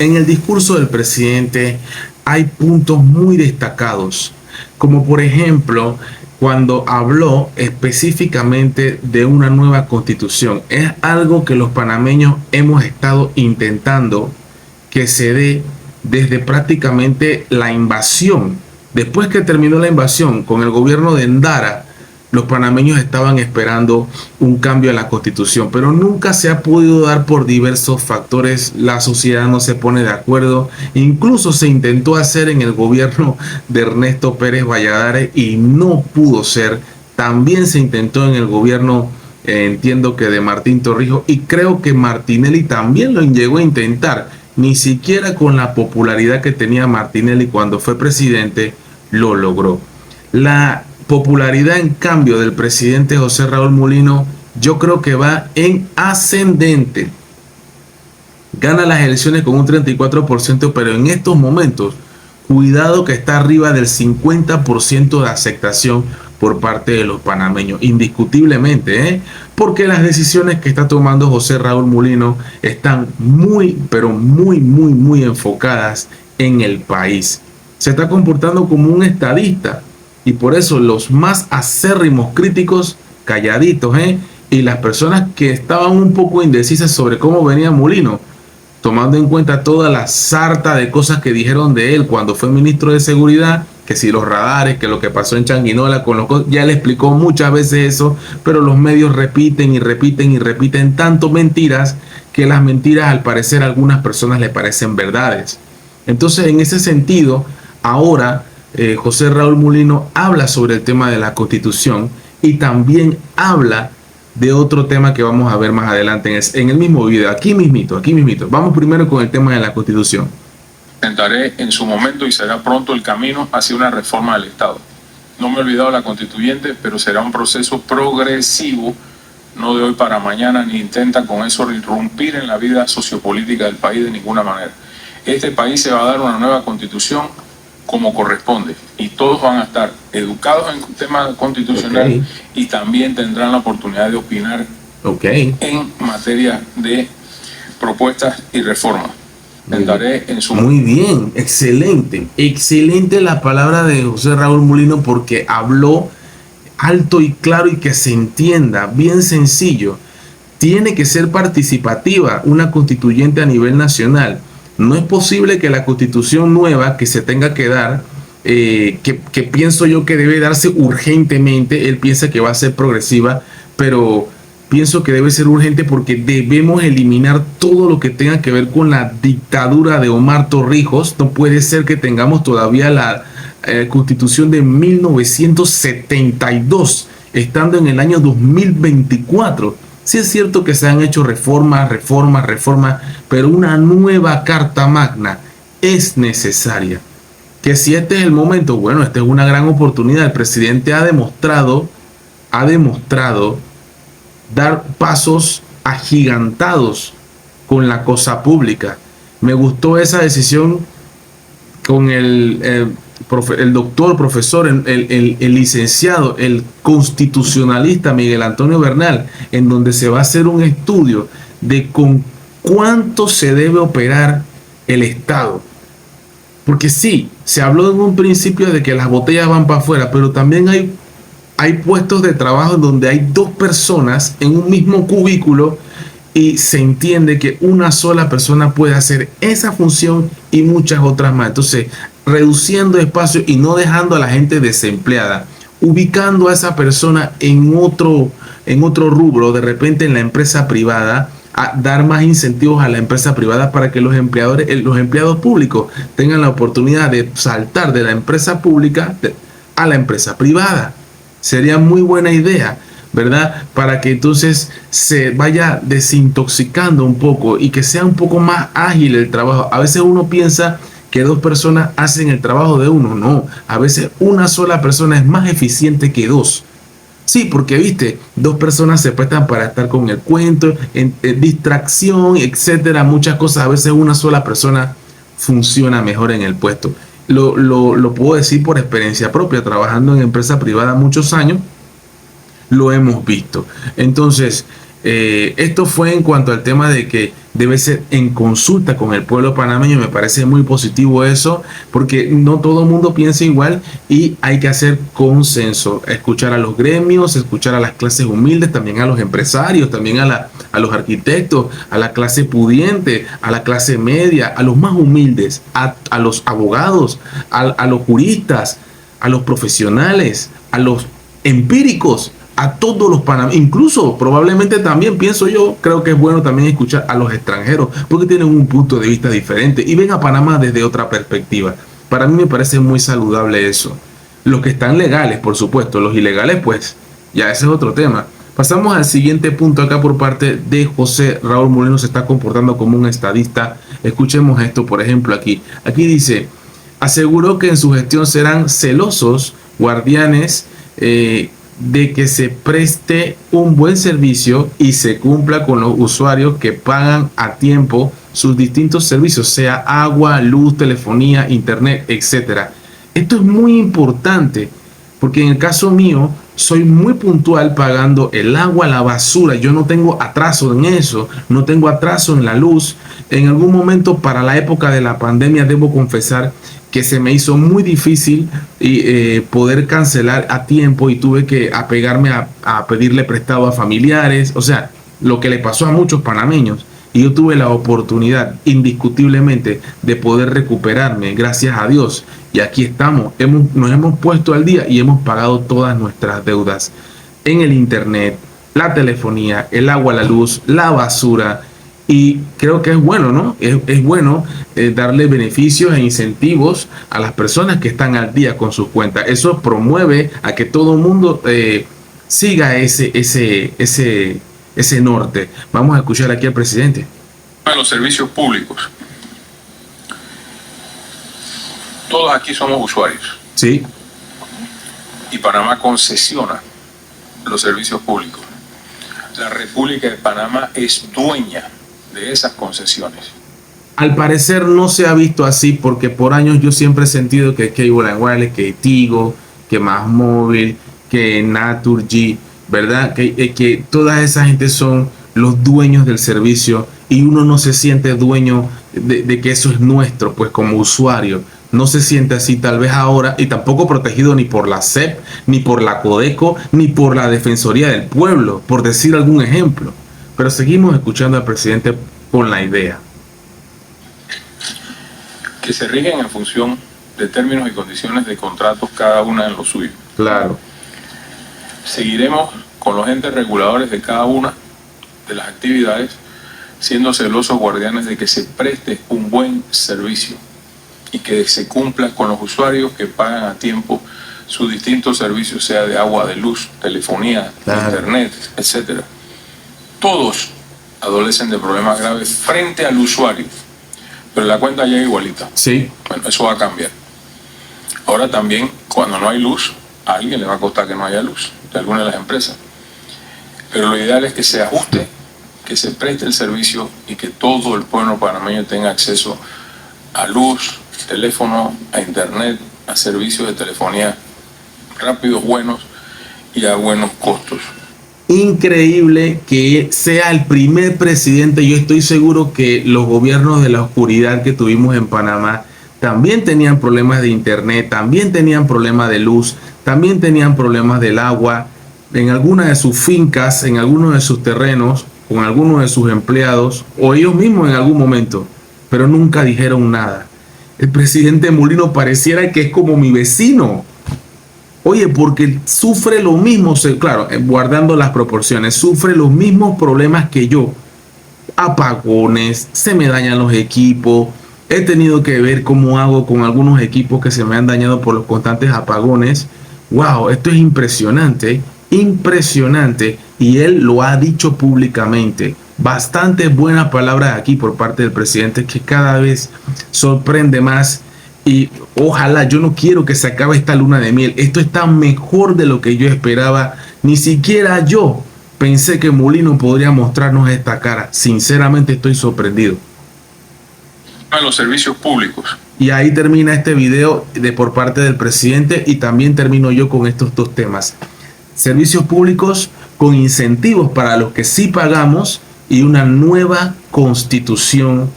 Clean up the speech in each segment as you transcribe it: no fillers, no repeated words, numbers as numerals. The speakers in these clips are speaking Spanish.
En el discurso del presidente hay puntos muy destacados, como por ejemplo cuando habló específicamente de una nueva constitución. Es algo que los panameños hemos estado intentando que se dé desde prácticamente la invasión. Después que terminó la invasión con el gobierno de Endara, los panameños estaban esperando un cambio en la constitución, pero nunca se ha podido dar por diversos factores. La sociedad no se pone de acuerdo. Incluso se intentó hacer en el gobierno de Ernesto Pérez Valladares y no pudo ser. También se intentó en el gobierno, entiendo que de Martín Torrijos, y creo que Martinelli también lo llegó a intentar. Ni siquiera con la popularidad que tenía Martinelli cuando fue presidente lo logró. La popularidad, en cambio, del presidente José Raúl Mulino, yo creo que va en ascendente. Gana las elecciones con un 34%, pero en estos momentos, cuidado que está arriba del 50% de aceptación por parte de los panameños, indiscutiblemente, porque las decisiones que está tomando José Raúl Mulino están muy, pero muy enfocadas en el país. Se está comportando como un estadista. Y por eso los más acérrimos críticos, calladitos, y las personas que estaban un poco indecisas sobre cómo venía Mulino, tomando en cuenta toda la sarta de cosas que dijeron de él cuando fue ministro de Seguridad, que si los radares, que lo que pasó en Changuinola, ya le explicó muchas veces eso, pero los medios repiten y repiten tanto mentiras, que las mentiras al parecer a algunas personas le parecen verdades. Entonces, en ese sentido, ahora José Raúl Mulino habla sobre el tema de la Constitución y también habla de otro tema que vamos a ver más adelante en el mismo video, aquí mismito. Vamos primero con el tema de la Constitución. Presentaré en su momento y será pronto el camino hacia una reforma del Estado. No me he olvidado de la constituyente, pero será un proceso progresivo, no de hoy para mañana, ni intenta con eso irrumpir en la vida sociopolítica del país de ninguna manera. Este país se va a dar una nueva constitución como corresponde, y todos van a estar educados en temas constitucionales, y también tendrán la oportunidad de opinar en materia de propuestas y reformas. Muy bien, excelente la palabra de José Raúl Mulino, porque habló alto y claro y que se entienda, bien sencillo. Tiene que ser participativa una constituyente a nivel nacional. No es posible que la constitución nueva que se tenga que dar, que pienso yo que debe darse urgentemente, él piensa que va a ser progresiva, pero pienso que debe ser urgente porque debemos eliminar todo lo que tenga que ver con la dictadura de Omar Torrijos. No puede ser que tengamos todavía la constitución de 1972, estando en el año 2024. Sí es cierto que se han hecho reformas, pero una nueva Carta Magna es necesaria. Que si este es el momento, bueno, esta es una gran oportunidad. El presidente ha demostrado dar pasos agigantados con la cosa pública. Me gustó esa decisión con el doctor, profesor, el licenciado, el constitucionalista Miguel Antonio Bernal, en donde se va a hacer un estudio de con cuánto se debe operar el Estado. Porque sí, se habló en un principio de que las botellas van para afuera, pero también hay puestos de trabajo en donde hay dos personas en un mismo cubículo y se entiende que una sola persona puede hacer esa función y muchas otras más. Entonces, reduciendo espacio y no dejando a la gente desempleada, ubicando a esa persona en otro rubro, de repente en la empresa privada, a dar más incentivos a la empresa privada para que los empleados públicos tengan la oportunidad de saltar de la empresa pública a la empresa privada. Sería muy buena idea, ¿verdad? Para que entonces se vaya desintoxicando un poco y que sea un poco más ágil el trabajo. A veces uno piensa que dos personas hacen el trabajo de uno. No, a veces una sola persona es más eficiente que dos. Sí, porque viste, dos personas se prestan para estar con el cuento, en distracción, etcétera, muchas cosas. A veces una sola persona funciona mejor en el puesto. Lo puedo decir por experiencia propia, trabajando en empresa privada muchos años, lo hemos visto. Entonces, esto fue en cuanto al tema de que debe ser en consulta con el pueblo panameño. Me parece muy positivo eso, porque no todo el mundo piensa igual y hay que hacer consenso, escuchar a los gremios, escuchar a las clases humildes, también a los empresarios, también a los arquitectos, a la clase pudiente, a la clase media, a los más humildes, a los abogados, a los juristas, a los profesionales, a los empíricos, a todos los panameños. Incluso probablemente también pienso yo, creo que es bueno también escuchar a los extranjeros, porque tienen un punto de vista diferente y ven a Panamá desde otra perspectiva. Para mí me parece muy saludable eso. Los que están legales, por supuesto, los ilegales, pues ya ese es otro tema. Pasamos al siguiente punto acá por parte de José Raúl Molino. Se está comportando como un estadista. Escuchemos esto, por ejemplo, aquí. Aquí dice: aseguró que en su gestión serán celosos guardianes de que se preste un buen servicio y se cumpla con los usuarios que pagan a tiempo sus distintos servicios, sea agua, luz, telefonía, internet, etcétera. Esto es muy importante porque en el caso mío soy muy puntual pagando el agua, la basura. Yo no tengo atraso en eso, no tengo atraso en la luz. En algún momento, para la época de la pandemia, debo confesar que se me hizo muy difícil poder cancelar a tiempo y tuve que apegarme a pedirle prestado a familiares. O sea, lo que le pasó a muchos panameños. Y yo tuve la oportunidad, indiscutiblemente, de poder recuperarme, gracias a Dios. Y aquí estamos, nos hemos puesto al día y hemos pagado todas nuestras deudas en el internet, la telefonía, el agua, la luz, la basura. Y creo que es bueno, ¿no? Es bueno darle beneficios e incentivos a las personas que están al día con sus cuentas. Eso promueve a que todo el mundo siga ese norte. Vamos a escuchar aquí al presidente. Los servicios públicos. Todos aquí somos usuarios. Sí. Y Panamá concesiona los servicios públicos. La República de Panamá es dueña de esas concesiones. Al parecer no se ha visto así, porque por años yo siempre he sentido que Cable & Wireless, que Tigo, que Más Móvil, que Naturgy, ¿verdad? Que toda esa gente son los dueños del servicio y uno no se siente dueño de que eso es nuestro, pues como usuario. No se siente así tal vez ahora, y tampoco protegido ni por la SEP, ni por la Codeco, ni por la Defensoría del Pueblo, por decir algún ejemplo. Pero seguimos escuchando al presidente con la idea. Que se rigen en función de términos y condiciones de contratos, cada una en lo suyo. Claro. Seguiremos con los entes reguladores de cada una de las actividades, siendo celosos guardianes de que se preste un buen servicio y que se cumpla con los usuarios que pagan a tiempo sus distintos servicios, sea de agua, de luz, telefonía, claro, internet, etcétera. Todos adolecen de problemas graves frente al usuario, pero la cuenta llega igualita. Sí. Bueno, eso va a cambiar. Ahora también, cuando no hay luz, a alguien le va a costar que no haya luz, de alguna de las empresas. Pero lo ideal es que se ajuste, que se preste el servicio y que todo el pueblo panameño tenga acceso a luz, teléfono, a internet, a servicios de telefonía rápidos, buenos y a buenos costos. Increíble que sea el primer presidente. Yo estoy seguro que los gobiernos de la oscuridad que tuvimos en Panamá también tenían problemas de internet, también tenían problemas de luz, también tenían problemas del agua en alguna de sus fincas, en algunos de sus terrenos, con algunos de sus empleados o ellos mismos en algún momento, pero nunca dijeron nada. El presidente Molino pareciera que es como mi vecino. Oye, porque sufre lo mismo, claro, guardando las proporciones, sufre los mismos problemas que yo. Apagones, se me dañan los equipos. He tenido que ver cómo hago con algunos equipos que se me han dañado por los constantes apagones. Wow, esto es impresionante, impresionante. Y él lo ha dicho públicamente. Bastante buenas palabras aquí por parte del presidente, que cada vez sorprende más. Y ojalá, yo no quiero que se acabe esta luna de miel. Esto está mejor de lo que yo esperaba. Ni siquiera yo pensé que Molino podría mostrarnos esta cara. Sinceramente estoy sorprendido. A los servicios públicos. Y ahí termina este video por parte del presidente, y también termino yo con estos dos temas. Servicios públicos con incentivos para los que sí pagamos y una nueva constitución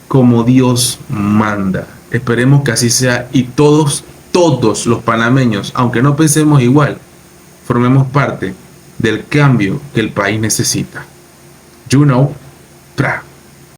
como Dios manda. Esperemos que así sea y todos los panameños, aunque no pensemos igual, formemos parte del cambio que el país necesita. You know, tra.